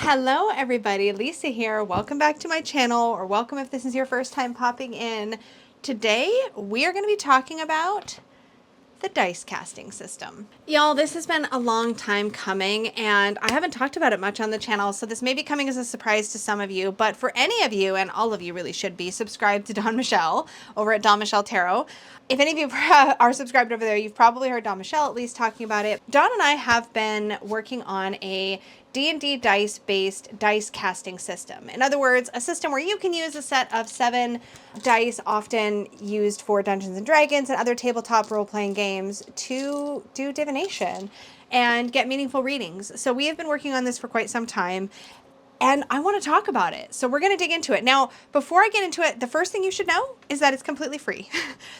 Hello everybody, Lisa here. Welcome back to my channel, or welcome if this is your first time popping in. Today we are going to be talking about the dice casting system. Y'all, this has been a long time coming and I haven't talked about it much on the channel, so this may be coming as a surprise to some of you, but for any of you, and all of you really should be, subscribed to Dawn Michelle over at Dawn Michelle Tarot. If any of you are subscribed over there, you've probably heard Dawn Michelle at least talking about it. Dawn and I have been working on a D&D dice-based dice casting system. In other words, a system where you can use a set of 7 dice, often used for Dungeons and Dragons and other tabletop role-playing games, to do divination and get meaningful readings. So we have been working on this for quite some time, and I want to talk about it. So we're going to dig into it. Now, before I get into it, the first thing you should know is that it's completely free.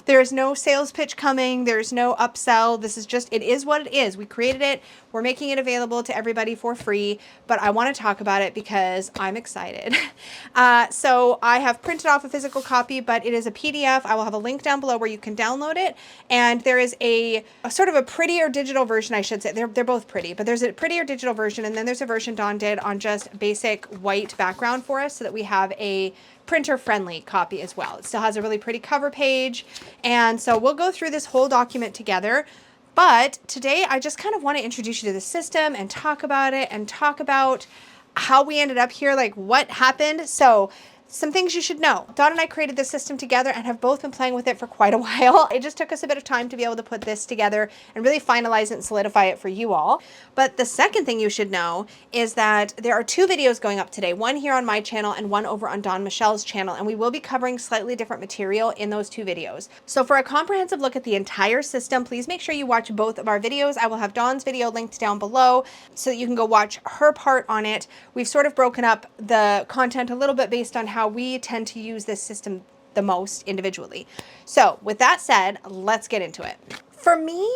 There is no sales pitch coming. There's no upsell. This is just, it is what it is. We created it. We're making it available to everybody for free, but I want to talk about it because I'm excited. So I have printed off a physical copy, but it is a PDF. I will have a link down below where you can download it. And there is a sort of a prettier digital version, I should say. They're both pretty, but there's a prettier digital version. And then there's a version Dawn did on just basic white background for us so that we have a printer-friendly copy as well. It still has a really pretty cover page. And so we'll go through this whole document together. But today I just kind of want to introduce you to the system and talk about it and talk about how we ended up here, like what happened. So some things you should know. Dawn and I created this system together and have both been playing with it for quite a while. It just took us a bit of time to be able to put this together and really finalize it and solidify it for you all. But the second thing you should know is that there are 2 videos going up today, one here on my channel and one over on Dawn Michelle's channel, and we will be covering slightly different material in those 2 videos. So for a comprehensive look at the entire system, please make sure you watch both of our videos. I will have Dawn's video linked down below so that you can go watch her part on it. We've sort of broken up the content a little bit based on how we tend to use this system the most individually. So with that said, let's get into it. For me,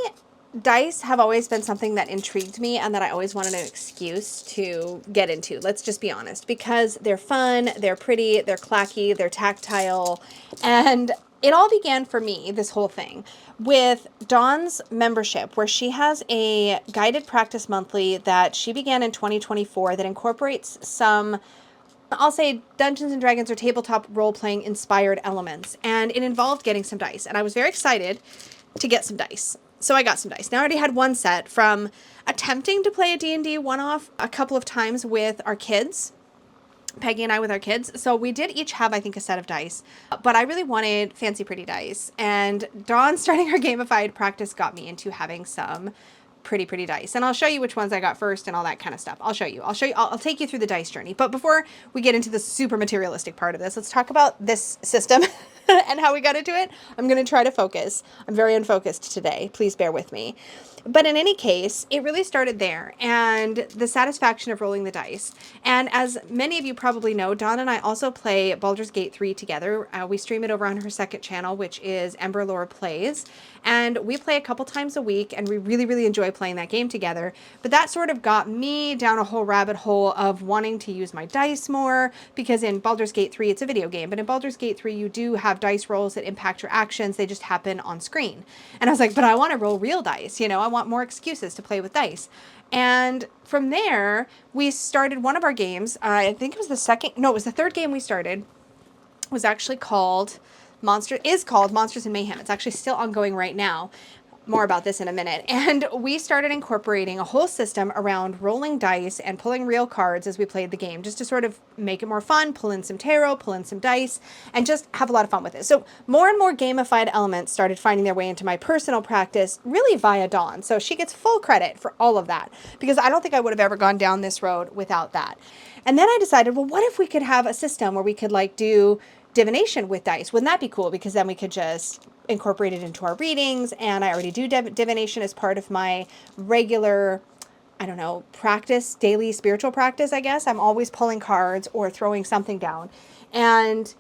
dice have always been something that intrigued me and that I always wanted an excuse to get into. Let's just be honest, because they're fun, they're pretty, they're clacky, they're tactile, and it all began for me, this whole thing, with Dawn's membership, where she has a guided practice monthly that she began in 2024 that incorporates some, I'll say, Dungeons and Dragons or tabletop role-playing inspired elements. And it involved getting some dice. And I was very excited to get some dice. So I got some dice. Now I already had one set from attempting to play a D&D one-off a couple of times with our kids. Peggy and I with our kids. So we did each have, I think, a set of dice, but I really wanted fancy pretty dice. And Dawn starting her gamified practice got me into having some pretty dice. And I'll show you which ones I got first and all that kind of stuff. I'll take you through the dice journey. But before we get into the super materialistic part of this, let's talk about this system and how we got into it. I'm going to try to focus. I'm very unfocused today. Please bear with me. But in any case, it really started there and the satisfaction of rolling the dice. And as many of you probably know, Dawn and I also play Baldur's Gate 3 together. We stream it over on her second channel, which is Ember Lore Plays. And we play a couple times a week and we really enjoy playing that game together. But that sort of got me down a whole rabbit hole of wanting to use my dice more, because in Baldur's Gate 3, it's a video game, but in Baldur's Gate 3, you do have dice rolls that impact your actions. They just happen on screen. And I was like, but I want to roll real dice. You know, I want more excuses to play with dice. And from there, we started one of our games. I think it was the third game we started. It was actually called Monsters and Mayhem. It's actually still ongoing right now. More about this in a minute. And we started incorporating a whole system around rolling dice and pulling real cards as we played the game, just to sort of make it more fun, pull in some tarot, pull in some dice, and just have a lot of fun with it. So more and more gamified elements started finding their way into my personal practice, really via Dawn. So she gets full credit for all of that, because I don't think I would have ever gone down this road without that. And then I decided, well, what if we could have a system where we could like do divination with dice? Wouldn't that be cool? Because then we could just incorporate it into our readings, and I already do divination as part of my regular, I don't know, practice, daily spiritual practice, I guess. I'm always pulling cards or throwing something down. And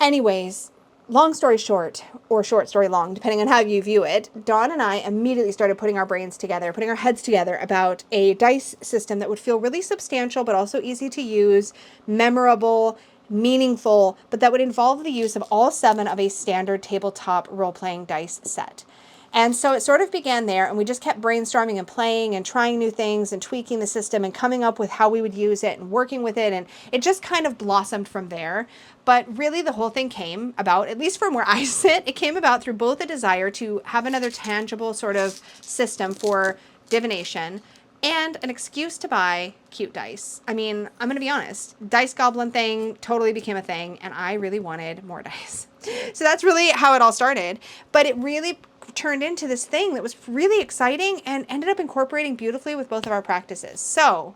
anyways, long story short, or short story long, depending on how you view it, Dawn and I immediately started putting our brains together, putting our heads together about a dice system that would feel really substantial, but also easy to use, memorable, meaningful, but that would involve the use of all 7 of a standard tabletop role-playing dice set. And so it sort of began there, and we just kept brainstorming and playing and trying new things and tweaking the system and coming up with how we would use it and working with it. And it just kind of blossomed from there. But really the whole thing came about, at least from where I sit, it came about through both a desire to have another tangible sort of system for divination and an excuse to buy cute dice. I mean, I'm going to be honest, dice goblin thing totally became a thing, and I really wanted more dice. So that's really how it all started. But it really turned into this thing that was really exciting and ended up incorporating beautifully with both of our practices. So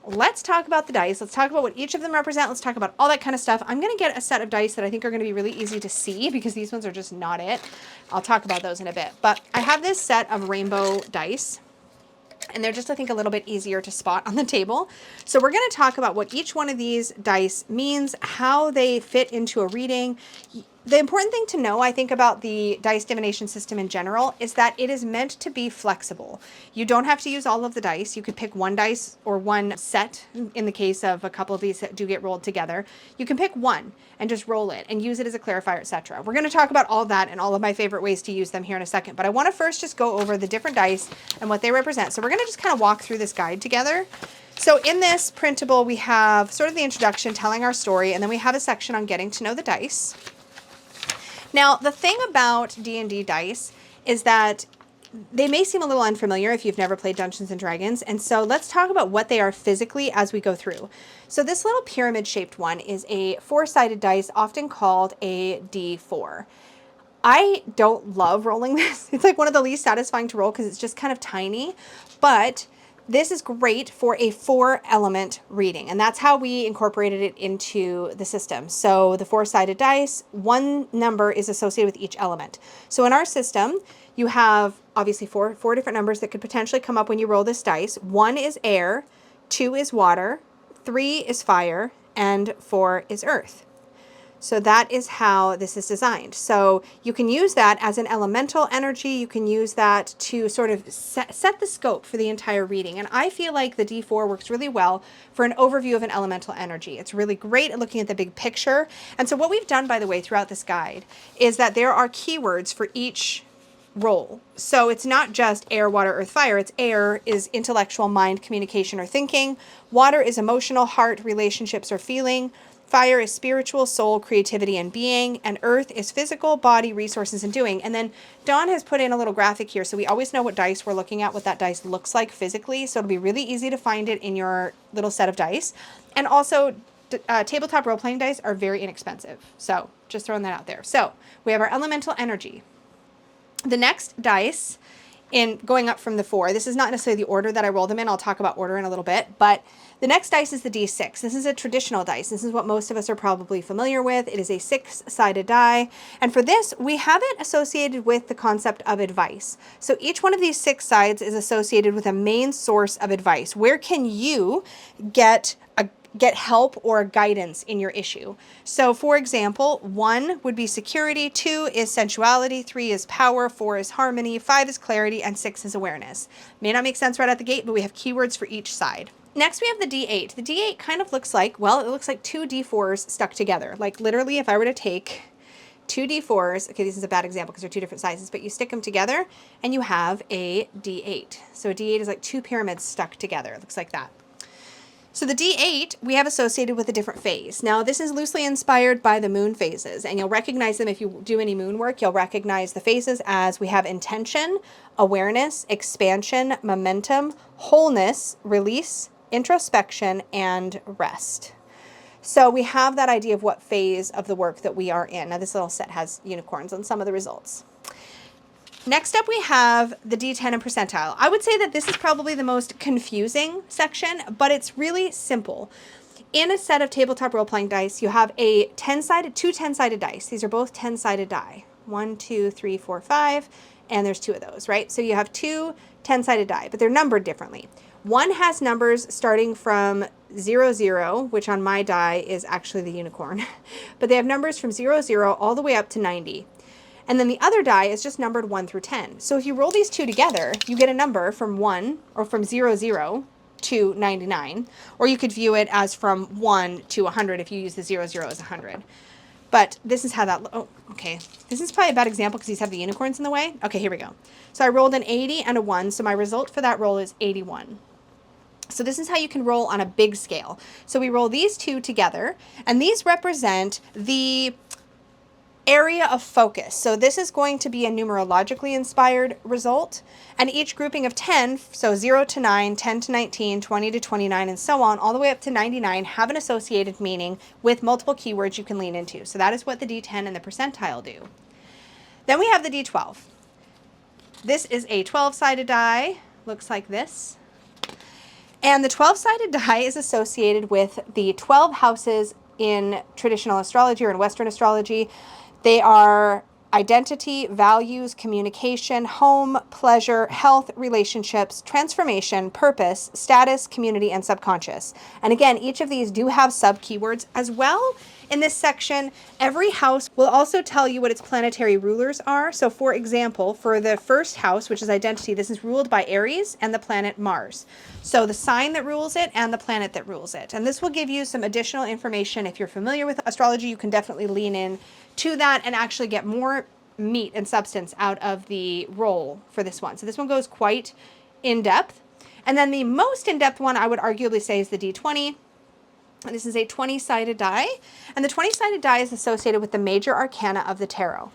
let's talk about the dice. Let's talk about what each of them represent. Let's talk about all that kind of stuff. I'm going to get a set of dice that I think are going to be really easy to see because these ones are just not it. I'll talk about those in a bit. But I have this set of rainbow dice, and they're just, I think, a little bit easier to spot on the table. So we're going to talk about what each one of these dice means, how they fit into a reading. The important thing to know, I think, about the dice divination system in general is that it is meant to be flexible. You don't have to use all of the dice. You could pick one dice or one set in the case of a couple of these that do get rolled together. You can pick one and just roll it and use it as a clarifier, etc. We're going to talk about all that and all of my favorite ways to use them here in a second, but I want to first just go over the different dice and what they represent. So we're going to just kind of walk through this guide together. So in this printable, we have sort of the introduction telling our story, and then we have a section on getting to know the dice. Now, the thing about D&D dice is that they may seem a little unfamiliar if you've never played Dungeons & Dragons, and so let's talk about what they are physically as we go through. So this little pyramid-shaped one is a 4-sided dice, often called a D4. I don't love rolling this. It's like one of the least satisfying to roll because it's just kind of tiny, but this is great for a 4-element reading, and that's how we incorporated it into the system. So the 4-sided dice, one number is associated with each element. So in our system, you have obviously four different numbers that could potentially come up when you roll this dice. 1 is air, 2 is water, 3 is fire, and 4 is earth. So that is how this is designed. So you can use that as an elemental energy. You can use that to sort of set the scope for the entire reading. And I feel like the D4 works really well for an overview of an elemental energy. It's really great at looking at the big picture. And so what we've done, by the way, throughout this guide is that there are keywords for each role. So it's not just air, water, earth, fire. It's air is intellectual, mind, communication, or thinking. Water is emotional, heart, relationships, or feeling. Fire is spiritual, soul, creativity, and being. And earth is physical, body, resources, and doing. And then Dawn has put in a little graphic here so we always know what dice we're looking at, what that dice looks like physically. So it'll be really easy to find it in your little set of dice. And also, tabletop role-playing dice are very inexpensive. So just throwing that out there. So we have our elemental energy. The next dice, in going up from the 4, this is not necessarily the order that I rolled them in. I'll talk about order in a little bit, but the next dice is the D6. This is a traditional dice. This is what most of us are probably familiar with. It is a 6-sided die. And for this, we have it associated with the concept of advice. So each one of these 6 sides is associated with a main source of advice. Where can you get help or guidance in your issue? So for example, 1 would be security, 2 is sensuality, 3 is power, 4 is harmony, 5 is clarity, and 6 is awareness. May not make sense right at the gate, but we have keywords for each side. Next, we have the D8. The D8 kind of looks like, well, it looks like 2 D4s stuck together. Like literally, if I were to take 2 D4s, okay, this is a bad example because they're 2 different sizes, but you stick them together and you have a D8. So a D8 is like 2 pyramids stuck together. It looks like that. So the D8 we have associated with a different phase. Now this is loosely inspired by the moon phases, and you'll recognize them if you do any moon work. You'll recognize the phases as we have intention, awareness, expansion, momentum, wholeness, release, introspection, and rest. So we have that idea of what phase of the work that we are in. Now this little set has unicorns on some of the results. Next up, we have the D10 and percentile. I would say that this is probably the most confusing section, but it's really simple. In a set of tabletop role-playing dice, you have a 10-sided, 2 10-sided dice. These are both 10-sided die. 1, 2, 3, 4, 5, and there's 2 of those, right? So you have 2 10-sided die, but they're numbered differently. One has numbers starting from 0, 0, which on my die is actually the unicorn, but they have numbers from 0, 0 all the way up to 90. And then the other die is just numbered 1 through 10. So if you roll these 2 together, you get a number from 1 or from 0, 0 to 99. Or you could view it as from 1 to 100 if you use the 0, 0 as 100. But this is how that, oh, okay. This is probably a bad example because these have the unicorns in the way. Okay, here we go. So I rolled an 80 and a 1, so my result for that roll is 81. So this is how you can roll on a big scale. So we roll these two together, and these represent the area of focus. So this is going to be a numerologically inspired result, and each grouping of 10, so 0 to 9, 10 to 19, 20 to 29, and so on, all the way up to 99, have an associated meaning with multiple keywords you can lean into. So that is what the D10 and the percentile do. Then we have the D12. This is a 12-sided die, looks like this. And the 12-sided die is associated with the 12 houses in traditional astrology or in Western astrology. They are identity, values, communication, home, pleasure, health, relationships, transformation, purpose, status, community, and subconscious. And again, each of these do have sub-keywords as well. In this section, every house will also tell you what its planetary rulers are. So for example, for the first house, which is identity, this is ruled by Aries and the planet Mars. So the sign that rules it and the planet that rules it. And this will give you some additional information. If you're familiar with astrology, you can definitely lean in to that and actually get more meat and substance out of the roll for this one. So this one goes quite in depth. And then the most in-depth one I would arguably say is the D20. And this is a 20-sided die, and the 20-sided die is associated with the major arcana of the tarot.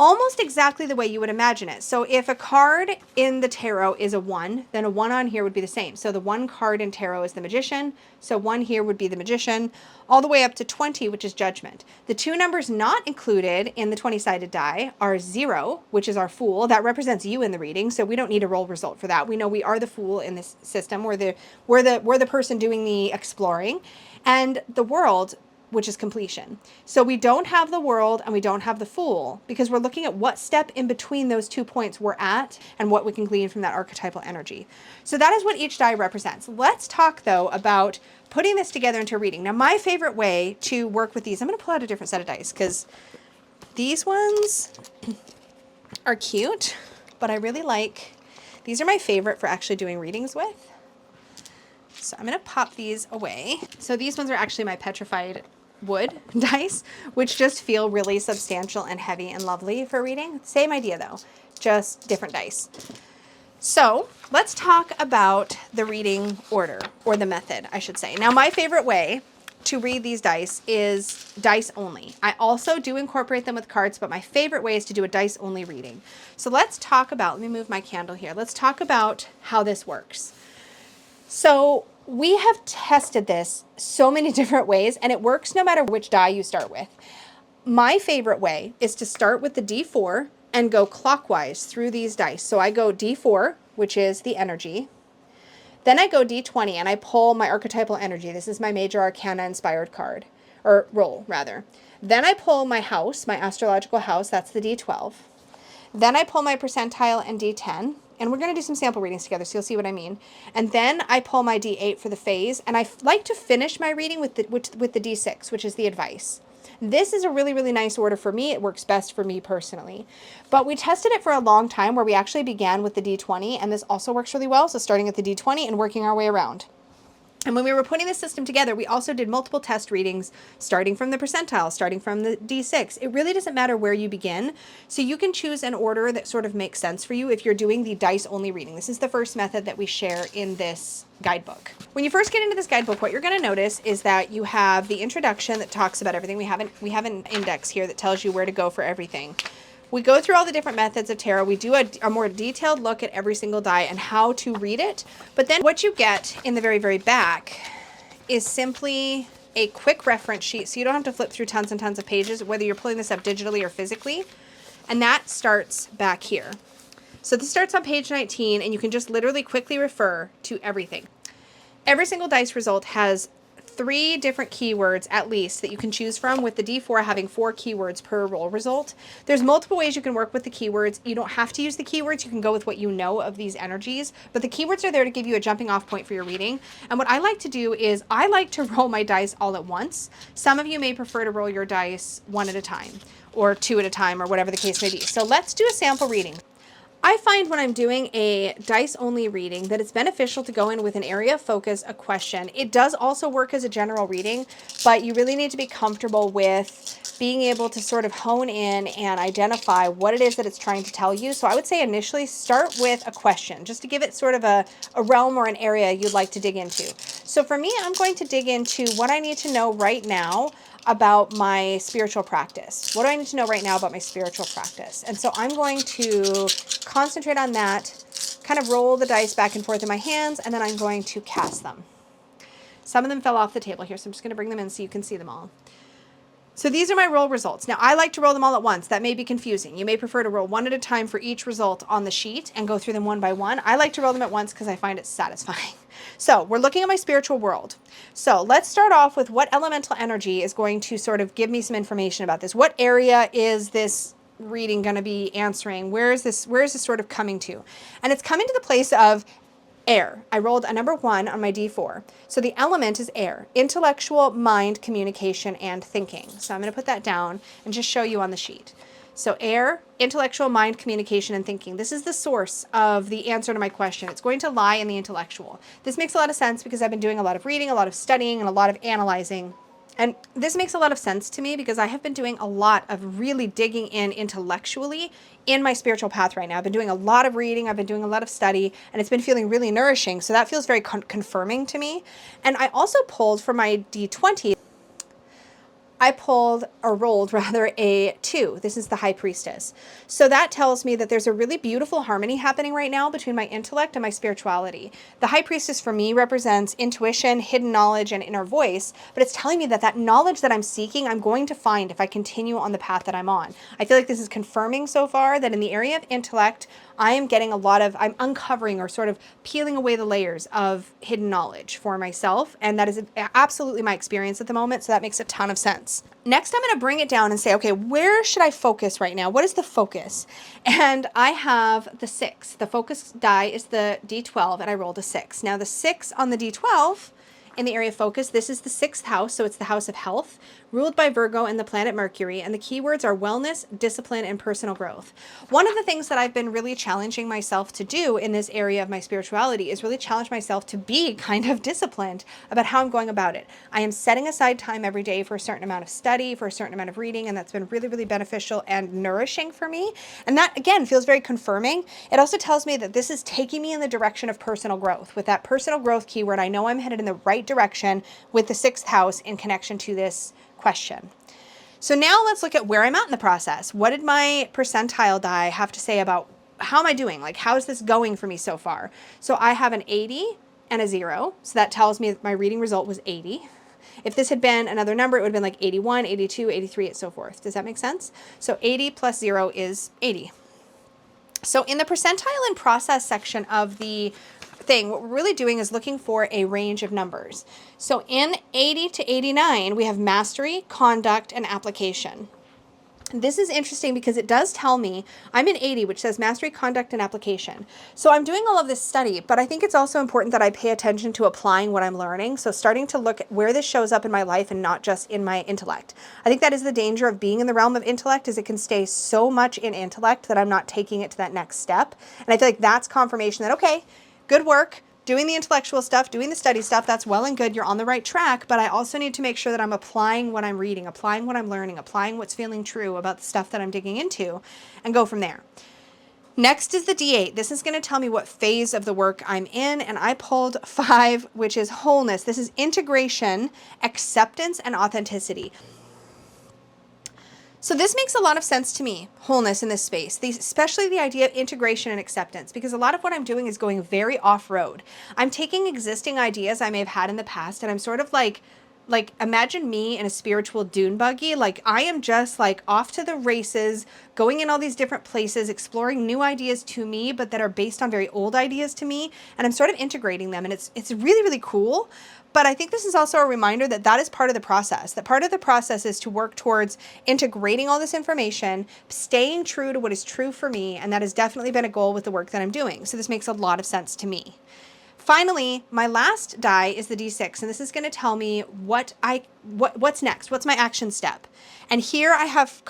Almost exactly the way you would imagine it. So if a card in the tarot is a 1, then a 1 on here would be the same. So the 1 card in tarot is the Magician, so 1 here would be the Magician, all the way up to 20, which is Judgment. The 2 numbers not included in the 20-sided die are 0, which is our Fool. That represents you in the reading, so we don't need a roll result for that. We know we are the Fool in this system. We're the person doing the exploring. And the World, which is completion. So we don't have the World and we don't have the Fool because we're looking at what step in between those 2 points we're at and what we can glean from that archetypal energy. So that is what each die represents. Let's talk though about putting this together into a reading. Now my favorite way to work with these, I'm going to pull out a different set of dice because these ones are cute, but I really like, these are my favorite for actually doing readings with. So I'm going to pop these away. So these ones are actually my petrified wood dice, which just feel really substantial and heavy and lovely for reading. Same idea though, just different dice. So let's talk about the reading order, or the method, I should say. Now my favorite way to read these dice is dice only. I also do incorporate them with cards, but my favorite way is to do a dice only reading. So let's talk about, let me move my candle here. Let's talk about how this works. So we have tested this so many different ways, and it works no matter which die you start with. My favorite way is to start with the D4 and go clockwise through these dice. So I go D4, which is the energy. Then I go D20 and I pull my archetypal energy. This is my major arcana inspired card, or roll rather. Then I pull my house, my astrological house, that's the D12. Then I pull my percentile and D10. And we're going to do some sample readings together, so you'll see what I mean. And then I pull my D8 for the phase, and I like to finish my reading with the D6, which is the advice. This is a really, really nice order for me. It works best for me personally. But we tested it for a long time where we actually began with the D20, and this also works really well. So starting at the D20 and working our way around. And when we were putting this system together, we also did multiple test readings, starting from the percentile, starting from the D6. It really doesn't matter where you begin. So you can choose an order that sort of makes sense for you if you're doing the dice only reading. This is the first method that we share in this guidebook. When you first get into this guidebook, what you're going to notice is that you have the introduction that talks about everything. We have an index here that tells you where to go for everything. We go through all the different methods of tarot. We do a more detailed look at every single die and how to read it. But then what you get in the very, very back is simply a quick reference sheet. So you don't have to flip through tons and tons of pages, whether you're pulling this up digitally or physically. And that starts back here. So this starts on page 19, and you can just literally quickly refer to everything. Every single dice result has 3 different keywords at least that you can choose from, with the D4 having 4 keywords per roll result. There's multiple ways you can work with the keywords. You don't have to use the keywords. You can go with what you know of these energies, but the keywords are there to give you a jumping off point for your reading. And what I like to do is I like to roll my dice all at once. Some of you may prefer to roll your dice 1 at a time or 2 at a time, or whatever the case may be. So let's do a sample reading. I find when I'm doing a dice only reading that it's beneficial to go in with an area of focus, a question. It does also work as a general reading, but you really need to be comfortable with being able to sort of hone in and identify what it is that it's trying to tell you. So I would say initially start with a question, just to give it sort of a realm or an area you'd like to dig into. So for me, I'm going to dig into what I need to know right now about my spiritual practice. What do I need to know right now about my spiritual practice? And so I'm going to concentrate on that, kind of roll the dice back and forth in my hands, and then I'm going to cast them. Some of them fell off the table here, so I'm just going to bring them in so you can see them all. So these are my roll results. Now, I like to roll them all at once. That may be confusing. You may prefer to roll one at a time for each result on the sheet and go through them one by one. I like to roll them at once because I find it satisfying. So we're looking at my spiritual world. So let's start off with what elemental energy is going to sort of give me some information about this. What area is this reading going to be answering? Where is this sort of coming to? And it's coming to the place of air. I rolled a number 1 on my D4. So the element is air, intellectual, mind, communication, and thinking. So I'm going to put that down and just show you on the sheet. So air, intellectual, mind, communication, and thinking. This is the source of the answer to my question. It's going to lie in the intellectual. This makes a lot of sense because I've been doing a lot of reading, a lot of studying, and a lot of analyzing. And this makes a lot of sense to me because I have been doing a lot of really digging in intellectually in my spiritual path right now. I've been doing a lot of reading, I've been doing a lot of study, and it's been feeling really nourishing. So that feels very confirming to me. And I also pulled for my D20, I pulled, or rolled rather, a 2. This is the High Priestess. So that tells me that there's a really beautiful harmony happening right now between my intellect and my spirituality. The High Priestess for me represents intuition, hidden knowledge, and inner voice, but it's telling me that that knowledge that I'm seeking, I'm going to find if I continue on the path that I'm on. I feel like this is confirming so far that in the area of intellect, I am getting I'm uncovering or sort of peeling away the layers of hidden knowledge for myself. And that is absolutely my experience at the moment. So that makes a ton of sense. Next, I'm going to bring it down and say, okay, where should I focus right now? What is the focus? And I have the 6. The focus die is the D12, and I rolled a 6. Now the 6 on the D12 in the area of focus, this is the 6th house, so it's the house of health, ruled by Virgo and the planet Mercury, and the keywords are wellness, discipline, and personal growth. One of the things that I've been really challenging myself to do in this area of my spirituality is really challenge myself to be kind of disciplined about how I'm going about it. I am setting aside time every day for a certain amount of study, for a certain amount of reading, and that's been really, really beneficial and nourishing for me. And that, again, feels very confirming. It also tells me that this is taking me in the direction of personal growth. With that personal growth keyword, I know I'm headed in the right direction with the 6th house in connection to this question. So now let's look at where I'm at in the process. What did my percentile die have to say about how am I doing? Like, how is this going for me so far? So I have an 80 and a 0. So that tells me that my reading result was 80. If this had been another number, it would have been like 81, 82, 83, and so forth. Does that make sense? So 80 plus 0 is 80. So in the percentile and process section of the thing, what we're really doing is looking for a range of numbers. So in 80 to 89, we have mastery, conduct, and application. This is interesting because it does tell me I'm in 80, which says mastery, conduct, and application. So I'm doing all of this study, but I think it's also important that I pay attention to applying what I'm learning. So starting to look at where this shows up in my life and not just in my intellect. I think that is the danger of being in the realm of intellect, is it can stay so much in intellect that I'm not taking it to that next step. And I feel like that's confirmation that, okay, good work, doing the intellectual stuff, doing the study stuff, that's well and good, you're on the right track, but I also need to make sure that I'm applying what I'm reading, applying what I'm learning, applying what's feeling true about the stuff that I'm digging into, and go from there. Next is the D8. This is going to tell me what phase of the work I'm in, and I pulled 5, which is wholeness. This is integration, acceptance, and authenticity. So this makes a lot of sense to me, wholeness in this space, especially the idea of integration and acceptance, because a lot of what I'm doing is going very off-road. I'm taking existing ideas I may have had in the past, and I'm sort of like imagine me in a spiritual dune buggy. Like, I am just like off to the races, going in all these different places, exploring new ideas to me, but that are based on very old ideas to me. And I'm sort of integrating them, and it's really, really cool. But I think this is also a reminder that that is part of the process. That part of the process is to work towards integrating all this information, staying true to what is true for me. And that has definitely been a goal with the work that I'm doing. So this makes a lot of sense to me. Finally, my last die is the D6, and this is going to tell me what's next. What's my action step? And here I have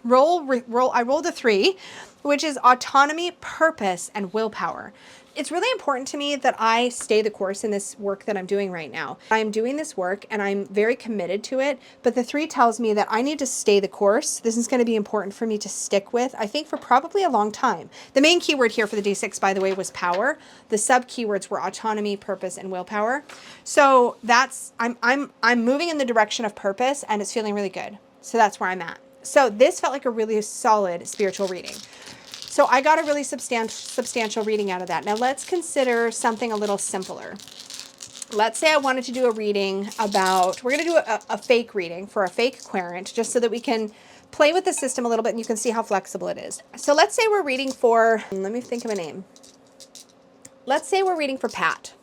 roll. I rolled a 3, which is autonomy, purpose, and willpower. It's really important to me that I stay the course in this work that I'm doing right now. I'm doing this work and I'm very committed to it, but the 3 tells me that I need to stay the course. This is going to be important for me to stick with, I think, for probably a long time. The main keyword here for the D6, by the way, was power. The sub keywords were autonomy, purpose, and willpower. So that's, I'm moving in the direction of purpose, and it's feeling really good. So that's where I'm at. So this felt like a really solid spiritual reading. So I got a really substantial reading out of that. Now let's consider something a little simpler. Let's say I wanted to do a reading about, we're going to do a fake reading for a fake querent, just so that we can play with the system a little bit and you can see how flexible it is. So let's say we're reading for, let me think of a name. Let's say we're reading for Pat.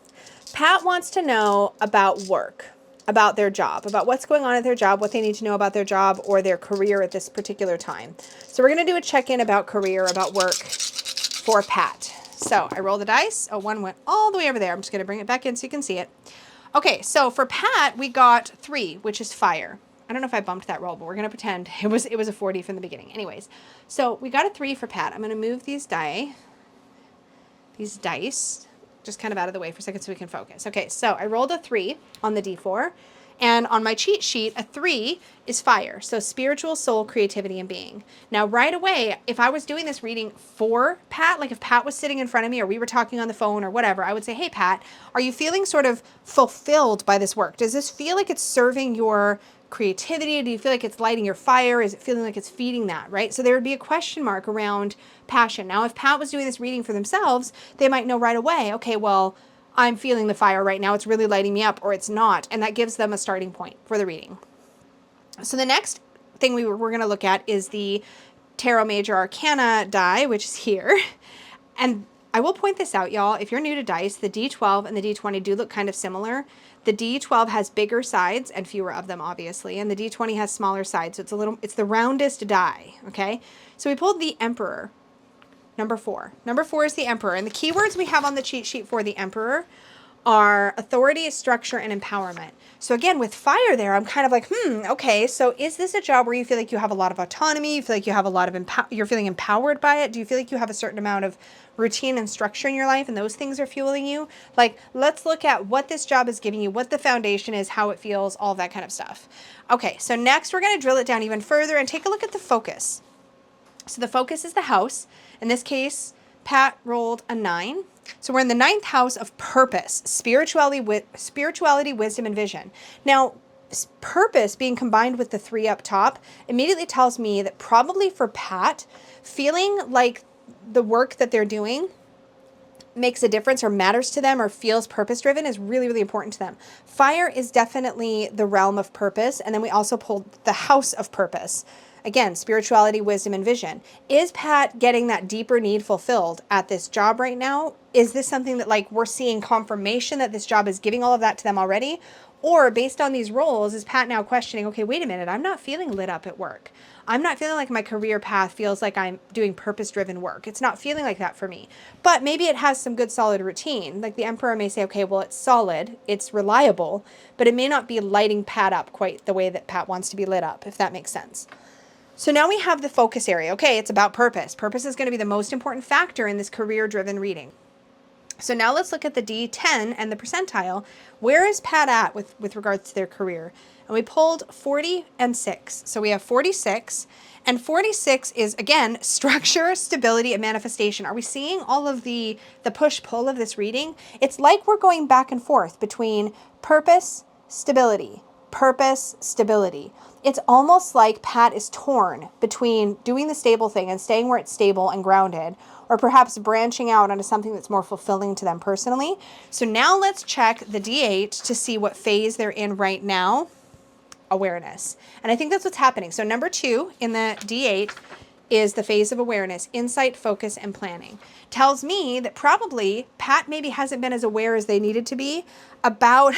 Pat wants to know about work, about their job, about what's going on at their job, what they need to know about their job or their career at this particular time. So we're going to do a check-in about career, about work for Pat. So I roll the dice. Oh, one went all the way over there. I'm just going to bring it back in so you can see it. Okay, so for Pat, we got 3, which is fire. I don't know if I bumped that roll, but we're going to pretend it was a 40 from the beginning. Anyways, so we got a 3 for Pat. I'm going to move these dice, just kind of out of the way for a second so we can focus. Okay, so I rolled a 3 on the D4, and on my cheat sheet, a 3 is fire. So spiritual, soul, creativity, and being. Now, right away, if I was doing this reading for Pat, like if Pat was sitting in front of me or we were talking on the phone or whatever, I would say, hey, Pat, are you feeling sort of fulfilled by this work? Does this feel like it's serving your creativity? Do you feel like it's lighting your fire? Is it feeling like it's feeding that, right? So there would be a question mark around passion. Now, if Pat was doing this reading for themselves, they might know right away, okay, well, I'm feeling the fire right now. It's really lighting me up, or it's not. And that gives them a starting point for the reading. So the next thing we're going to look at is the Tarot Major Arcana die, which is here. And I will point this out, y'all. If you're new to dice, the D12 and the D20 do look kind of similar. The D12 has bigger sides and fewer of them, obviously, and the D20 has smaller sides, so it's the roundest die, okay? So we pulled the Emperor, number 4. Number 4 is the Emperor, and the keywords we have on the cheat sheet for the Emperor are authority, structure, and empowerment. So again, with fire there, I'm kind of like, okay, so is this a job where you feel like you have a lot of autonomy? You feel like you have a lot of you're feeling empowered by it? Do you feel like you have a certain amount of routine and structure in your life and those things are fueling you? Like, let's look at what this job is giving you, what the foundation is, how it feels, all that kind of stuff. Okay, so next we're going to drill it down even further and take a look at the focus. So the focus is the house. In this case, Pat rolled a 9. So we're in the 9th house of purpose, spirituality, wisdom, and vision. Now, purpose being combined with the 3 up top immediately tells me that probably for Pat, feeling like the work that they're doing makes a difference or matters to them or feels purpose-driven is really, really important to them. Fire is definitely the realm of purpose. And then we also pulled the house of purpose. Again, spirituality, wisdom, and vision. Is Pat getting that deeper need fulfilled at this job right now? Is this something that like we're seeing confirmation that this job is giving all of that to them already? Or based on these roles, is Pat now questioning, okay, wait a minute, I'm not feeling lit up at work. I'm not feeling like my career path feels like I'm doing purpose-driven work. It's not feeling like that for me. But maybe it has some good solid routine. Like the Emperor may say, okay, well, it's solid, it's reliable, but it may not be lighting Pat up quite the way that Pat wants to be lit up, if that makes sense. So now we have the focus area. Okay, it's about purpose. Purpose is going to be the most important factor in this career-driven reading. So now let's look at the D10 and the percentile. Where is Pat at with regards to their career? And we pulled 40 and 6. So we have 46. And 46 is, again, structure, stability, and manifestation. Are we seeing all of the push-pull of this reading? It's like we're going back and forth between purpose, stability, purpose, stability. It's almost like Pat is torn between doing the stable thing and staying where it's stable and grounded, or perhaps branching out onto something that's more fulfilling to them personally. So now let's check the D8 to see what phase they're in right now. Awareness. And I think that's what's happening. So number 2 in the D8 is the phase of awareness, insight, focus, and planning. Tells me that probably Pat maybe hasn't been as aware as they needed to be about,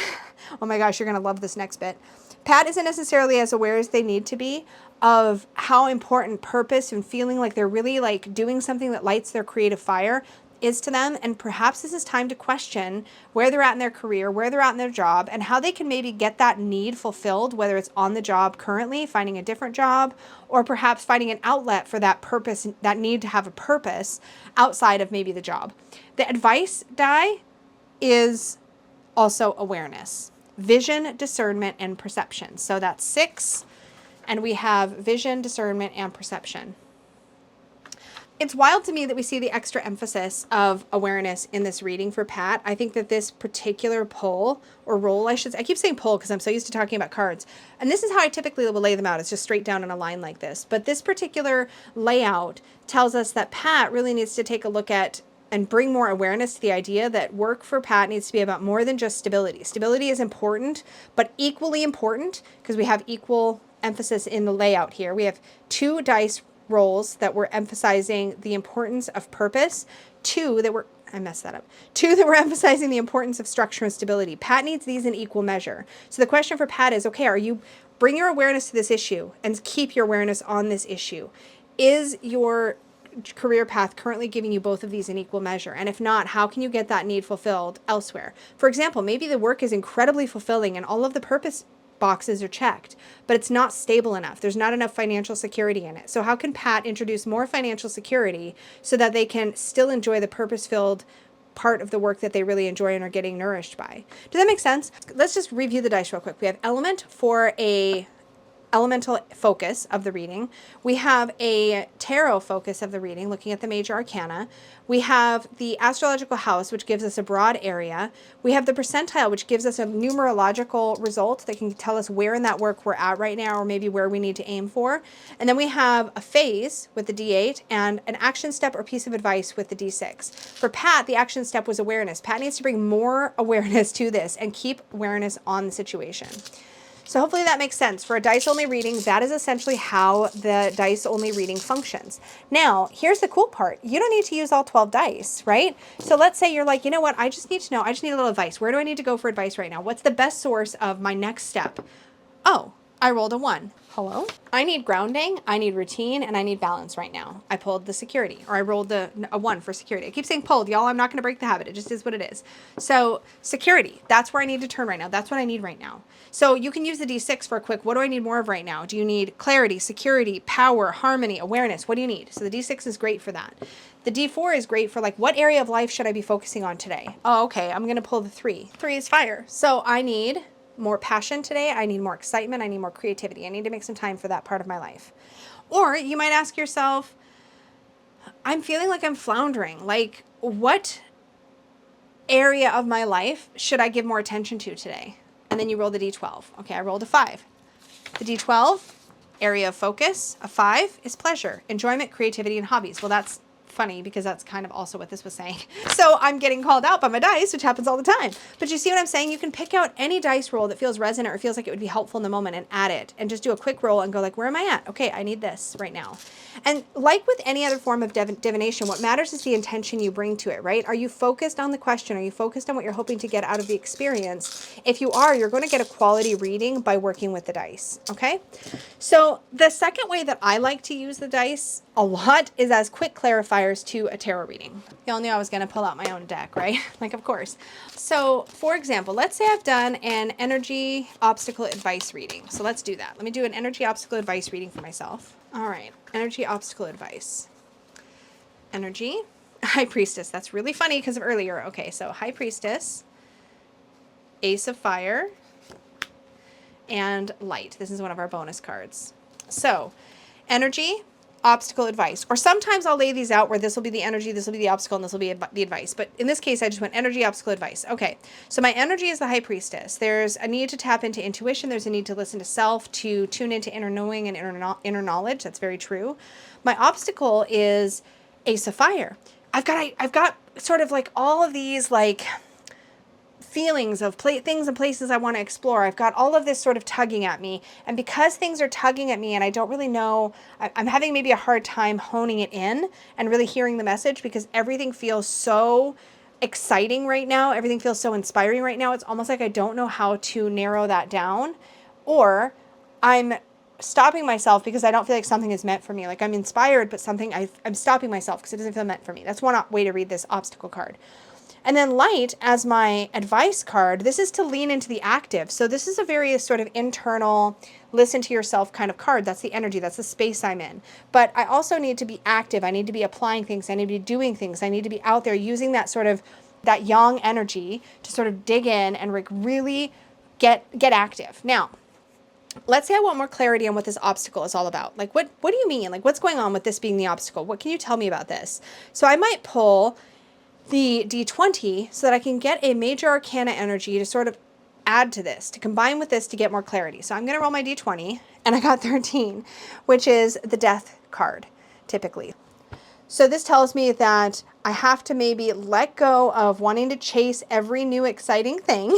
oh my gosh, you're going to love this next bit. Pat isn't necessarily as aware as they need to be of how important purpose and feeling like they're really like doing something that lights their creative fire is to them, and perhaps this is time to question where they're at in their career, where they're at in their job, and how they can maybe get that need fulfilled, whether it's on the job currently, finding a different job, or perhaps finding an outlet for that purpose, that need to have a purpose outside of maybe the job. The advice die is also awareness, vision, discernment, and perception. So that's 6, and we have vision, discernment, and perception. It's wild to me that we see the extra emphasis of awareness in this reading for Pat. I think that this particular pull or roll, I keep saying pull because I'm so used to talking about cards. And this is how I typically will lay them out. It's just straight down in a line like this. But this particular layout tells us that Pat really needs to take a look at and bring more awareness to the idea that work for Pat needs to be about more than just stability. Stability is important, but equally important, because we have equal emphasis in the layout here. We have 2 dice rolls that were emphasizing the importance of purpose, 2 that were emphasizing the importance of structure and stability. Pat needs these in equal measure. So the question for Pat is, okay, bring your awareness to this issue and keep your awareness on this issue. Is your career path currently giving you both of these in equal measure? And if not, how can you get that need fulfilled elsewhere? For example, maybe the work is incredibly fulfilling and all of the purpose boxes are checked, but it's not stable enough. There's not enough financial security in it. So how can Pat introduce more financial security so that they can still enjoy the purpose-filled part of the work that they really enjoy and are getting nourished by? Does that make sense? Let's just review the dice real quick. We have element for a elemental focus of the reading. We have a tarot focus of the reading, looking at the major arcana. We have the astrological house, which gives us a broad area. We have the percentile, which gives us a numerological result that can tell us where in that work we're at right now, or maybe where we need to aim for. And then we have a phase with the D8 and an action step or piece of advice with the D6. For Pat, the action step was awareness. Pat needs to bring more awareness to this and keep awareness on the situation. So hopefully that makes sense. For a dice-only reading, that is essentially how the dice-only reading functions. Now, here's the cool part. You don't need to use all 12 dice, right? So let's say you're like, you know what, I just need to know, I just need a little advice. Where do I need to go for advice right now? What's the best source of my next step? Oh, I rolled a 1. Hello? I need grounding, I need routine, and I need balance right now. I pulled the security, or I rolled a 1 for security. I keep saying pulled, y'all. I'm not going to break the habit. It just is what it is. So security, that's where I need to turn right now. That's what I need right now. So you can use the D6 for a quick, what do I need more of right now? Do you need clarity, security, power, harmony, awareness? What do you need? So the D6 is great for that. The D4 is great for like, what area of life should I be focusing on today? Oh, okay, I'm going to pull the 3. 3 is fire. So I need more passion today. I need more excitement. I need more creativity. I need to make some time for that part of my life. Or you might ask yourself, I'm feeling like I'm floundering. Like, what area of my life should I give more attention to today? And then you roll the D12. Okay, I rolled a 5. The D12, area of focus, a 5 is pleasure, enjoyment, creativity, and hobbies. Well, that's funny because that's kind of also what this was saying. So I'm getting called out by my dice, which happens all the time. But you see what I'm saying? You can pick out any dice roll that feels resonant or feels like it would be helpful in the moment and add it and just do a quick roll and go like, where am I at? Okay, I need this right now. And like with any other form of divination, what matters is the intention you bring to it, right? Are you focused on the question? Are you focused on what you're hoping to get out of the experience? If you are, you're going to get a quality reading by working with the dice, okay? So the second way that I like to use the dice a lot is as quick clarifiers to a tarot reading. Y'all knew I was going to pull out my own deck, right? Like, of course. So for example, let's say I've done an energy obstacle advice reading. So let's do that. Let me do an energy obstacle advice reading for myself. All right, energy obstacle advice. Energy, High Priestess. That's really funny because of earlier. Okay, so High Priestess, Ace of Fire, and Light. This is one of our bonus cards. So energy, obstacle, advice. Or sometimes I'll lay these out where this will be the energy, this will be the obstacle, and this will be the advice. But in this case, I just went energy, obstacle, advice. Okay, so my energy is the High Priestess. There's a need to tap into intuition. There's a need to listen to self, to tune into inner knowing and inner knowledge. That's very true. My obstacle is Ace of Fire. I've got sort of like all of these like feelings of things and places I want to explore. I've got all of this sort of tugging at me. And because things are tugging at me and I don't really know, I'm having maybe a hard time honing it in and really hearing the message because everything feels so exciting right now. Everything feels so inspiring right now. It's almost like I don't know how to narrow that down, or I'm stopping myself because I don't feel like something is meant for me. Like I'm inspired, but I'm stopping myself because it doesn't feel meant for me. That's one way to read this obstacle card. And then light as my advice card, this is to lean into the active. So this is a very sort of internal, listen to yourself kind of card. That's the energy, that's the space I'm in. But I also need to be active. I need to be applying things. I need to be doing things. I need to be out there using that sort of, that yang energy to sort of dig in and really get active. Now, let's say I want more clarity on what this obstacle is all about. Like, what do you mean? Like, what's going on with this being the obstacle? What can you tell me about this? So I might pull the D20 so that I can get a major arcana energy to sort of add to this, to combine with this to get more clarity. So I'm going to roll my D20, and I got 13, which is the death card, typically. So this tells me that I have to maybe let go of wanting to chase every new exciting thing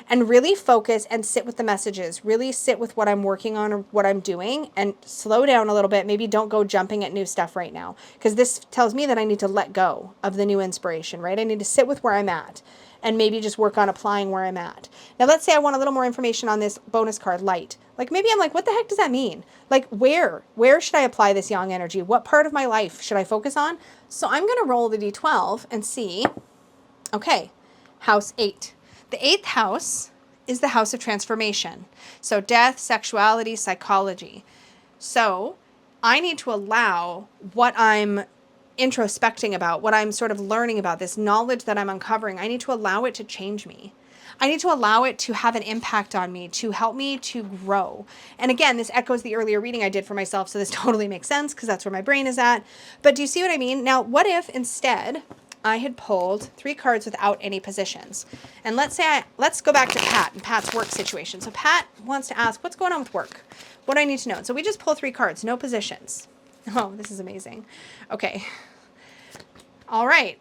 and really focus and sit with the messages, really sit with what I'm working on or what I'm doing, and slow down a little bit. Maybe don't go jumping at new stuff right now, because this tells me that I need to let go of the new inspiration, right? I need to sit with where I'm at and maybe just work on applying where I'm at. Now, let's say I want a little more information on this bonus card, light. Like maybe I'm like, what the heck does that mean? Like where should I apply this yang energy? What part of my life should I focus on? So I'm going to roll the D12 and see, okay, house 8. The 8th house is the house of transformation. So death, sexuality, psychology. So I need to allow what I'm introspecting about, what I'm sort of learning about, this knowledge that I'm uncovering, I need to allow it to change me. I need to allow it to have an impact on me, to help me to grow. And again, this echoes the earlier reading I did for myself, so this totally makes sense because that's where my brain is at. But do you see what I mean? Now, what if instead I had pulled 3 cards without any positions? And let's go back to Pat and Pat's work situation. So Pat wants to ask, what's going on with work? What do I need to know? So we just pull 3 cards, no positions. Oh, this is amazing. Okay. All right.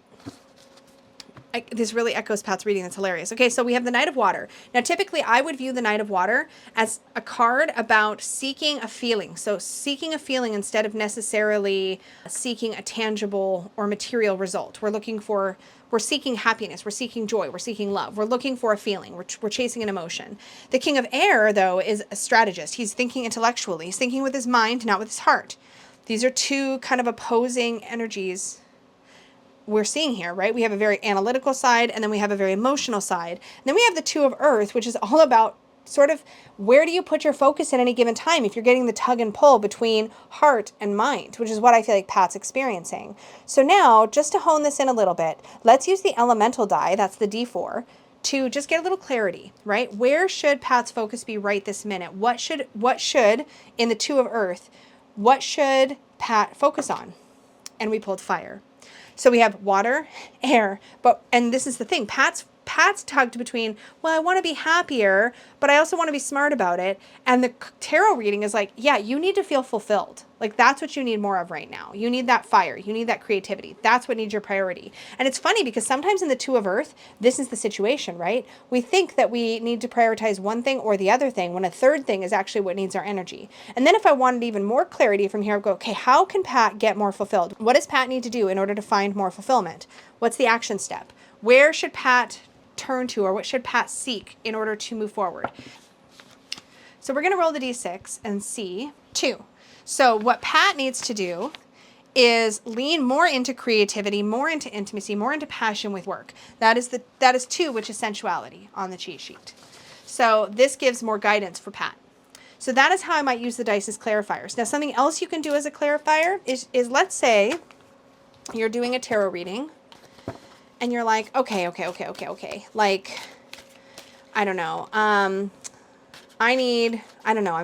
This really echoes Pat's reading. That's hilarious. Okay, so we have the Knight of Water. Now, typically, I would view the Knight of Water as a card about seeking a feeling. So seeking a feeling instead of necessarily seeking a tangible or material result. We're seeking happiness. We're seeking joy. We're seeking love. We're looking for a feeling. We're chasing an emotion. The King of Air, though, is a strategist. He's thinking intellectually. He's thinking with his mind, not with his heart. These are 2 kind of opposing energies we're seeing here, right? We have a very analytical side, and then we have a very emotional side. And then we have the 2 of Earth, which is all about sort of where do you put your focus at any given time if you're getting the tug and pull between heart and mind, which is what I feel like Pat's experiencing. So now, just to hone this in a little bit, let's use the elemental die, that's the D4, to just get a little clarity, right? Where should Pat's focus be right this minute? What should in the 2 of Earth, what should Pat focus on? And we pulled fire. So we have water, air, and this is the thing, Pat's tugged between, well, I want to be happier, but I also want to be smart about it. And the tarot reading is like, yeah, you need to feel fulfilled. Like that's what you need more of right now. You need that fire. You need that creativity. That's what needs your priority. And it's funny because sometimes in the 2 of Earth, this is the situation, right? We think that we need to prioritize one thing or the other thing when a third thing is actually what needs our energy. And then if I wanted even more clarity from here, I'd go, okay, how can Pat get more fulfilled? What does Pat need to do in order to find more fulfillment? What's the action step? Where should Pat turn to, or what should Pat seek in order to move forward? So we're going to roll the D6 and see 2. So what Pat needs to do is lean more into creativity, more into intimacy, more into passion with work. That is 2, which is sensuality on the cheat sheet. So this gives more guidance for Pat. So that is how I might use the dice as clarifiers. Now, something else you can do as a clarifier is let's say you're doing a tarot reading and you're like, okay. Like, I don't know. I'm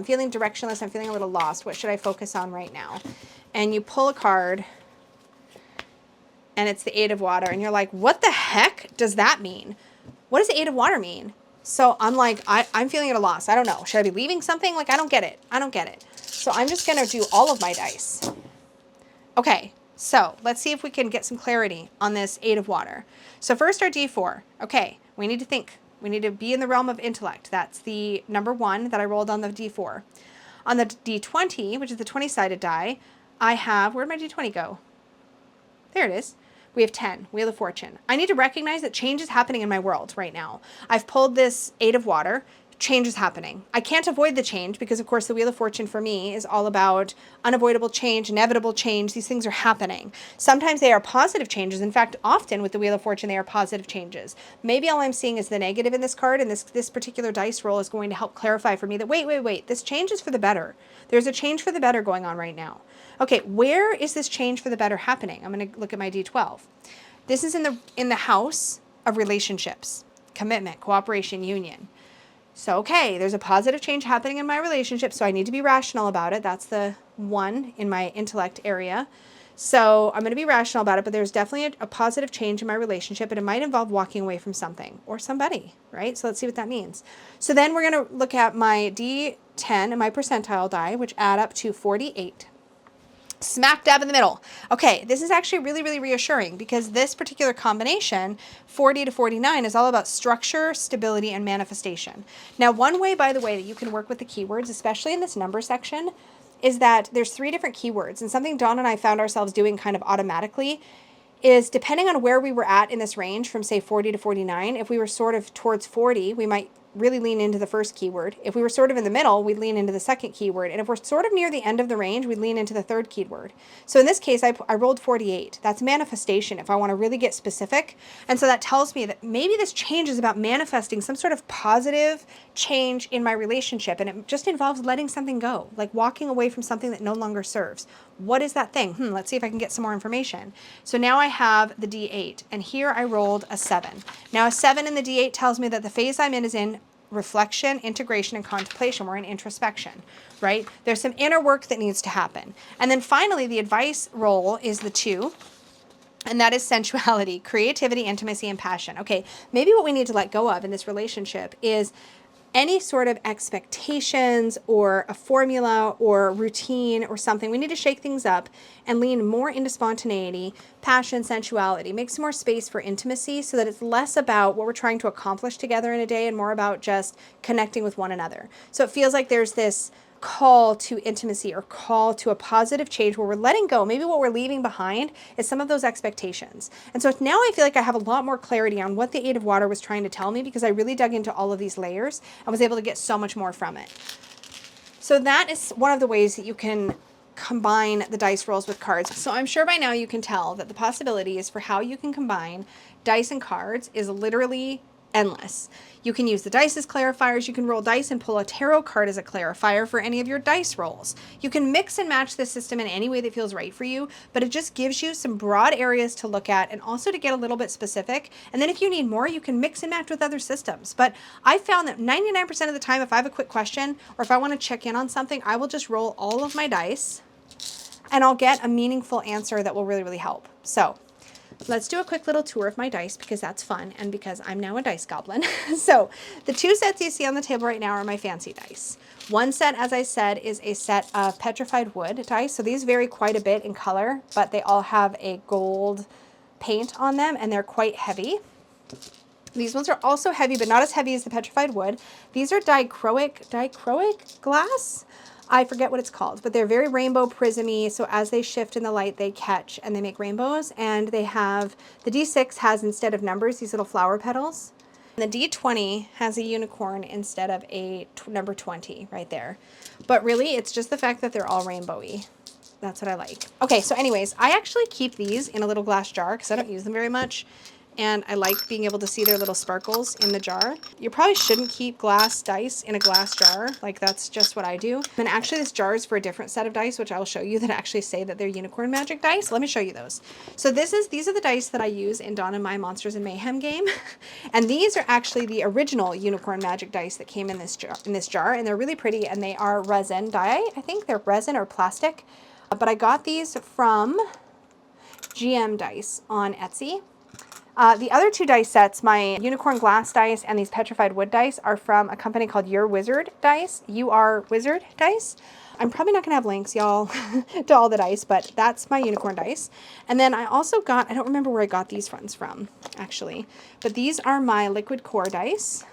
feeling directionless. I'm feeling a little lost. What should I focus on right now? And you pull a card and it's the 8 of Water. And you're like, what the heck does that mean? What does the 8 of Water mean? So I'm like, I'm feeling at a loss. I don't know. Should I be leaving something? Like, I don't get it. So I'm just going to do all of my dice. Okay. So let's see if we can get some clarity on this 8 of Water. So first our D4. Okay. We need to think. We need to be in the realm of intellect. That's the number 1 that I rolled on the D4. On the D20, which is the 20-sided die, I have, where'd my D20 go? There it is. We have 10, Wheel of Fortune. I need to recognize that change is happening in my world right now. I've pulled this 8 of Water change is happening. I can't avoid the change because, of course, the Wheel of Fortune for me is all about unavoidable change, inevitable change. These things are happening. Sometimes they are positive changes. In fact, often with the Wheel of Fortune, they are positive changes. Maybe all I'm seeing is the negative in this card, and this particular dice roll is going to help clarify for me that, wait, this change is for the better. There's a change for the better going on right now. Okay, where is this change for the better happening? I'm going to look at my D12. This is in the house of relationships, commitment, cooperation, union. So, okay, there's a positive change happening in my relationship, so I need to be rational about it. That's the 1 in my intellect area. So I'm going to be rational about it, but there's definitely a positive change in my relationship, and it might involve walking away from something or somebody, right? So let's see what that means. So then we're going to look at my D10 and my percentile die, which add up to 48. Smack dab in the middle. Okay, this is actually really, really reassuring because this particular combination, 40 to 49, is all about structure, stability, and manifestation. Now, one way, by the way, that you can work with the keywords, especially in this number section, is that there's 3 different keywords. And something Dawn and I found ourselves doing kind of automatically is, depending on where we were at in this range from, say, 40 to 49, if we were sort of towards 40, we might really lean into the first keyword. If we were sort of in the middle, we'd lean into the second keyword. And if we're sort of near the end of the range, we'd lean into the third keyword. So in this case, I rolled 48. That's manifestation if I want to really get specific. And so that tells me that maybe this change is about manifesting some sort of positive change in my relationship. And it just involves letting something go, like walking away from something that no longer serves. What is that thing? Let's see if I can get some more information. So now I have the D8, and here I rolled a 7. Now a 7 in the D8 tells me that the phase I'm in is in reflection, integration, and contemplation. We're in introspection, right? There's some inner work that needs to happen. And then finally, the advice roll is the 2, and that is sensuality, creativity, intimacy, and passion. Okay, maybe what we need to let go of in this relationship is any sort of expectations or a formula or routine or something. We need to shake things up and lean more into spontaneity, passion, sensuality, make some more space for intimacy so that it's less about what we're trying to accomplish together in a day and more about just connecting with one another. So it feels like there's this call to intimacy or call to a positive change where we're letting go. Maybe what we're leaving behind is some of those expectations. And so now I feel like I have a lot more clarity on what the 8 of Water was trying to tell me because I really dug into all of these layers and was able to get so much more from it. So that is one of the ways that you can combine the dice rolls with cards. So I'm sure by now you can tell that the possibilities for how you can combine dice and cards is literally endless. You can use the dice as clarifiers. You can roll dice and pull a tarot card as a clarifier for any of your dice rolls. You can mix and match this system in any way that feels right for you, but it just gives you some broad areas to look at and also to get a little bit specific. And then if you need more, you can mix and match with other systems. But I found that 99% of the time, if I have a quick question or if I want to check in on something, I will just roll all of my dice and I'll get a meaningful answer that will really, really help. So let's do a quick little tour of my dice because that's fun and because I'm now a dice goblin. So the 2 sets you see on the table right now are my fancy dice. One set, as I said, is a set of petrified wood dice. So these vary quite a bit in color, but they all have a gold paint on them and they're quite heavy. These ones are also heavy, but not as heavy as the petrified wood. These are dichroic glass? I forget what it's called, but they're very rainbow prismy. So as they shift in the light, they catch and they make rainbows. And they have, the D6 has, instead of numbers, these little flower petals. And the D20 has a unicorn instead of a number 20 right there. But really, it's just the fact that they're all rainbowy. That's what I like. Okay, so anyways, I actually keep these in a little glass jar because I don't use them very much. And I like being able to see their little sparkles in the jar. You probably shouldn't keep glass dice in a glass jar. Like, that's just what I do. And actually this jar is for a different set of dice, which I will show you, that actually say that they're unicorn magic dice. Let me show you those. So these are the dice that I use in Dawn and My Monsters and Mayhem game. And these are actually the original unicorn magic dice that came in this jar. And they're really pretty, and they are resin die. I think they're resin or plastic. But I got these from GM Dice on Etsy. The other 2 dice sets, my unicorn glass dice and these petrified wood dice, are from a company called Your Wizard Dice. Wizard Dice. I'm probably not going to have links, y'all, to all the dice, but that's my unicorn dice. And then I also got, I don't remember where I got these ones from, actually, but these are my liquid core dice.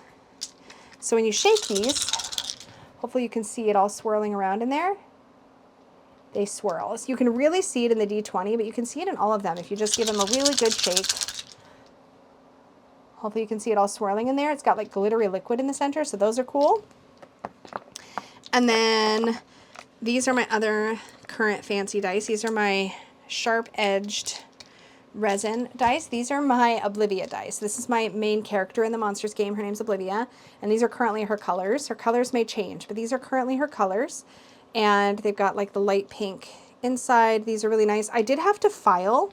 So when you shake these, hopefully you can see it all swirling around in there. They swirl. So you can really see it in the D20, but you can see it in all of them if you just give them a really good shake. Hopefully you can see it all swirling in there. It's got like glittery liquid in the center, so those are cool. And then these are my other current fancy dice. These are my sharp-edged resin dice. These are my Oblivia dice. This is my main character in the Monsters game. Her name's Oblivia, and these are currently her colors. Her colors may change, but these are currently her colors, and they've got like the light pink inside. These are really nice. I did have to file.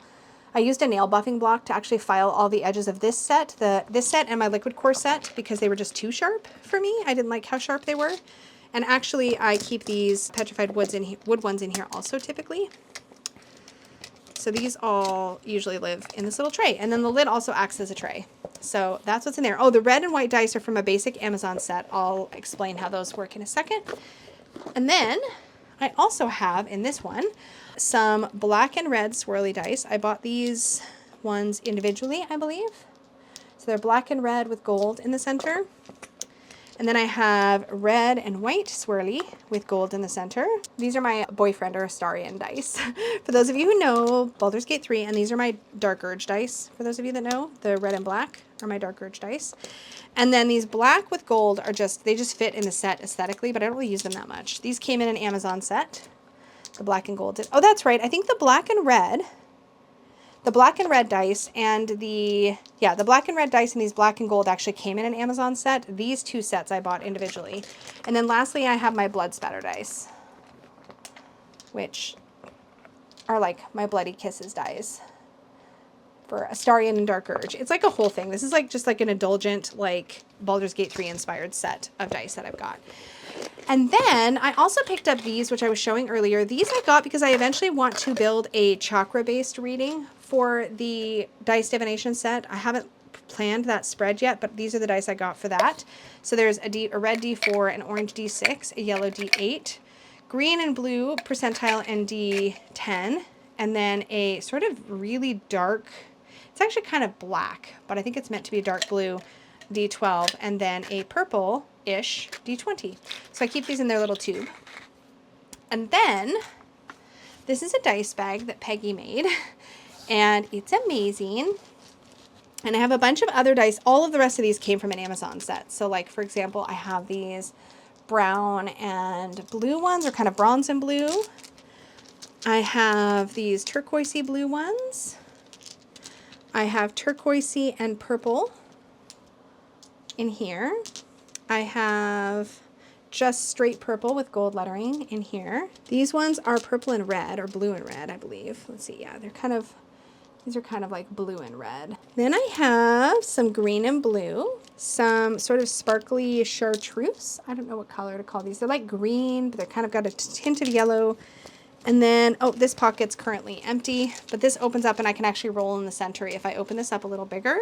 I used a nail buffing block to actually file all the edges of this set, this set and my liquid core set, because they were just too sharp for me. I didn't like how sharp they were. And actually, I keep these petrified wood ones in here also typically. So these all usually live in this little tray. And then the lid also acts as a tray. So that's what's in there. Oh, the red and white dice are from a basic Amazon set. I'll explain how those work in a second. And then I also have in this one some black and red swirly dice. I bought these ones individually, I believe. So they're black and red with gold in the center. And then I have red and white swirly with gold in the center. These are my boyfriend or Astarian dice. For those of you who know, Baldur's Gate 3, and these are my Dark Urge dice. For those of you that know, the red and black are my Dark Urge dice. And then these black with gold are they just fit in the set aesthetically, but I don't really use them that much. These came in an Amazon set. The black and gold did. Oh, that's right. I think the black and red dice and the black and red dice and these black and gold actually came in an Amazon set. These two sets I bought individually. And then lastly, I have my blood spatter dice, which are like my bloody kisses dice for Astarian and Dark Urge. It's like a whole thing. This is like just like an indulgent, like Baldur's Gate 3 inspired set of dice that I've got. And then I also picked up these, which I was showing earlier. These I got because I eventually want to build a chakra-based reading for the Dice Divination set. I haven't planned that spread yet, but these are the dice I got for that. So there's a red D4, an orange D6, a yellow D8, green and blue percentile and D10, and then a sort of really dark, it's actually kind of black, but I think it's meant to be a dark blue D12, and then a purple-ish D20. So I keep these in their little tube. And then this is a dice bag that Peggy made, and it's amazing. And I have a bunch of other dice. All of the rest of these came from an Amazon set. So like, for example, I have these brown and blue ones, or kind of bronze and blue. I have these turquoisey blue ones. I have turquoisey and purple in here. I have just straight purple with gold lettering in here. These ones are purple and red, or blue and red, I believe. Let's see, yeah, these are kind of like blue and red. Then I have some green and blue, some sort of sparkly chartreuse. I don't know what color to call these. They're like green, but they're kind of got a tint of yellow. And then, oh, this pocket's currently empty, but this opens up and I can actually roll in the center. If I open this up a little bigger,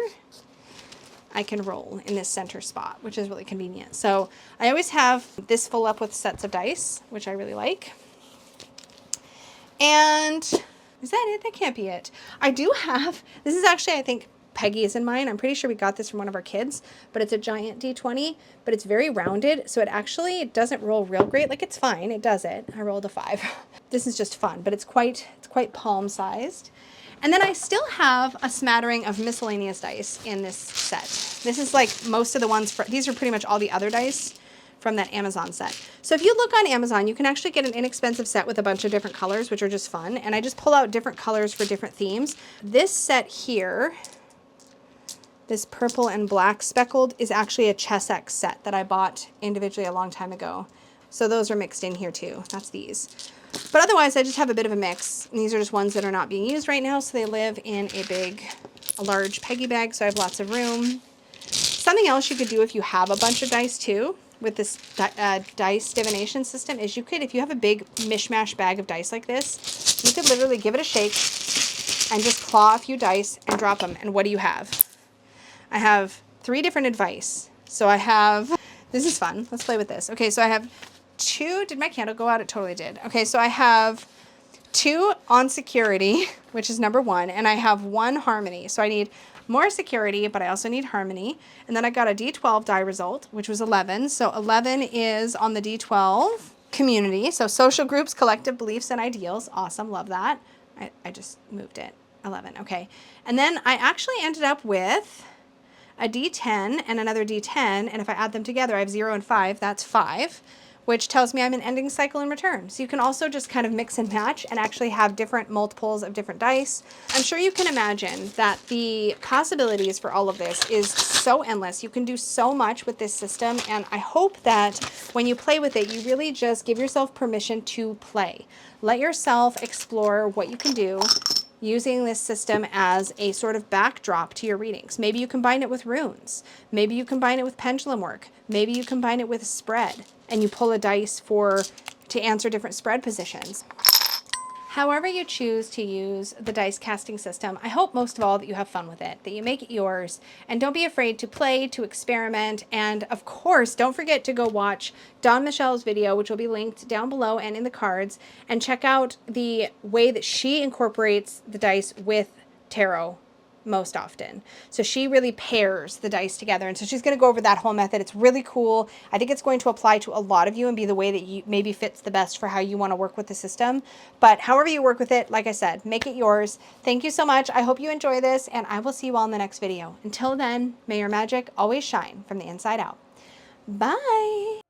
I can roll in this center spot, which is really convenient. So I always have this full up with sets of dice, which I really like. And is that it? That can't be it. I do have, this is actually, I think Peggy is in mine. I'm pretty sure we got this from one of our kids, but it's a giant D20, but it's very rounded. So it doesn't roll real great. Like, it's fine. It does it. I rolled a 5. This is just fun, but it's quite palm sized. And then I still have a smattering of miscellaneous dice in this set. This is like most of the ones, these are pretty much all the other dice from that Amazon set. So if you look on Amazon, you can actually get an inexpensive set with a bunch of different colors, which are just fun. And I just pull out different colors for different themes. This set here, this purple and black speckled, is actually a Chessex set that I bought individually a long time ago. So those are mixed in here too. That's these. But otherwise, I just have a bit of a mix. And these are just ones that are not being used right now, so they live in a large Peggy bag, so I have lots of room. Something else you could do if you have a bunch of dice too, with this dice divination system, is you could, if you have a big mishmash bag of dice like this, you could literally give it a shake and just claw a few dice and drop them. And what do you have? I have 3 different advice. So I have, this is fun. Let's play with this. Okay, so I have 2, did my candle go out? It totally did. Okay, so I have 2 on security, which is number 1, and I have 1 harmony. So I need more security, but I also need harmony. And then I got a D12 die result, which was 11. So 11 is on the D12 community. So social groups, collective beliefs, and ideals. Awesome, love that. I just moved it. 11, okay. And then I actually ended up with a D10 and another D10, and if I add them together, I have 0 and 5, that's 5, which tells me I'm an ending cycle in return. So you can also just kind of mix and match and actually have different multiples of different dice. I'm sure you can imagine that the possibilities for all of this is so endless. You can do so much with this system, and I hope that when you play with it, you really just give yourself permission to play. Let yourself explore what you can do using this system as a sort of backdrop to your readings. Maybe you combine it with runes. Maybe you combine it with pendulum work. Maybe you combine it with a spread and you pull a dice to answer different spread positions. However you choose to use the dice casting system, I hope most of all that you have fun with it, that you make it yours, and don't be afraid to play, to experiment, and of course, don't forget to go watch Dawn Michelle's video, which will be linked down below and in the cards, and check out the way that she incorporates the dice with tarot most often. So she really pairs the dice together, and so she's going to go over that whole method. It's really cool. I think it's going to apply to a lot of you and be the way that you maybe fits the best for how you want to work with the system. But however you work with it, like I said, make it yours. Thank you so much. I hope you enjoy this, and I will see you all in the next video. Until then, may your magic always shine from the inside out. Bye.